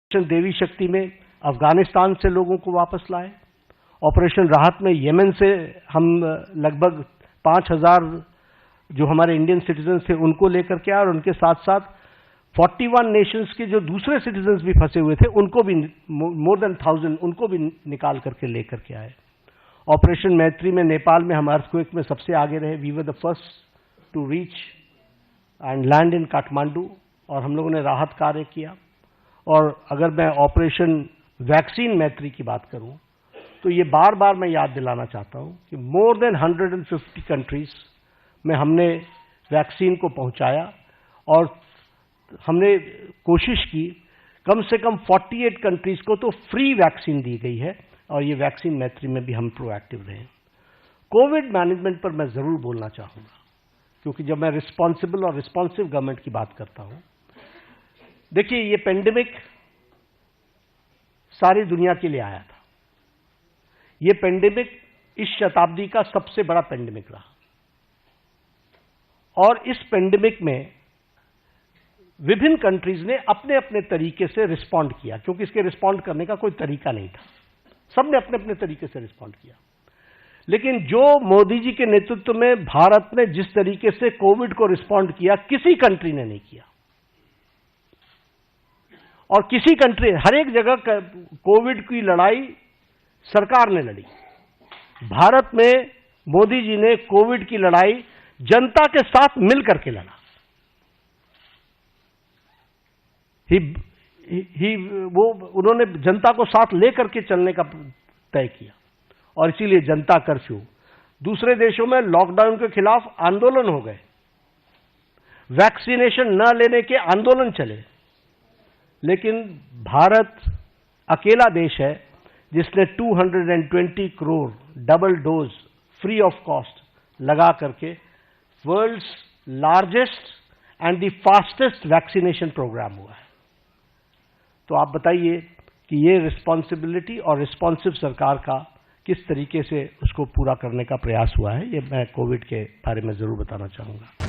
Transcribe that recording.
Operation देवी शक्ति में अफगानिस्तान से लोगों को वापस लाए। ऑपरेशन राहत में यमन से हम लगभग 5000 जो हमारे इंडियन सिटीजन थे उनको लेकर के आए और उनके साथ साथ 41 नेशंस के जो दूसरे सिटीजन्स भी फंसे हुए थे उनको भी मोर देन 1000 उनको भी निकाल करके लेकर के आए। ऑपरेशन मैत्री में नेपाल में हम अर्थक्वेक में सबसे आगे रहे। We were the first to reach and land in Kathmandu और हम लोगों ने राहत कार्य किया। और अगर मैं ऑपरेशन वैक्सीन मैत्री की बात करूं तो ये बार बार मैं याद दिलाना चाहता हूं कि मोर देन 150 कंट्रीज में हमने वैक्सीन को पहुंचाया और हमने कोशिश की कम से कम 48 कंट्रीज को तो फ्री वैक्सीन दी गई है और ये वैक्सीन मैत्री में भी हम प्रोएक्टिव रहे। कोविड मैनेजमेंट पर मैं जरूर बोलना चाहूंगा क्योंकि जब मैं रिस्पॉन्सिबल और रिस्पॉन्सिव गवर्नमेंट की बात करता हूं, देखिए ये पेंडेमिक सारी दुनिया के लिए आया था। ये पेंडेमिक इस शताब्दी का सबसे बड़ा पेंडेमिक रहा और इस पेंडेमिक में विभिन्न कंट्रीज ने अपने अपने तरीके से रिस्पॉन्ड किया क्योंकि इसके रिस्पॉन्ड करने का कोई तरीका नहीं था। सबने अपने अपने तरीके से रिस्पॉन्ड किया। लेकिन जो मोदी जी के नेतृत्व में भारत ने जिस तरीके से कोविड को रिस्पॉन्ड किया किसी कंट्री ने नहीं किया। और किसी कंट्री हर एक जगह कोविड की लड़ाई सरकार ने लड़ी। भारत में मोदी जी ने कोविड की लड़ाई जनता के साथ मिलकर के लड़ा। उन्होंने जनता को साथ लेकर के चलने का तय किया और इसीलिए जनता कर्फ्यू। दूसरे देशों में लॉकडाउन के खिलाफ आंदोलन हो गए, वैक्सीनेशन न लेने के आंदोलन चले, लेकिन भारत अकेला देश है जिसने 220 crore double dose free of cost लगा करके world's largest and the fastest vaccination programme हुआ है। तो आप बताइए कि ये रिस्पॉन्सिबिलिटी और रिस्पॉन्सिव सरकार का किस तरीके से उसको पूरा करने का प्रयास हुआ है। ये मैं कोविड के बारे में जरूर बताना चाहूंगा।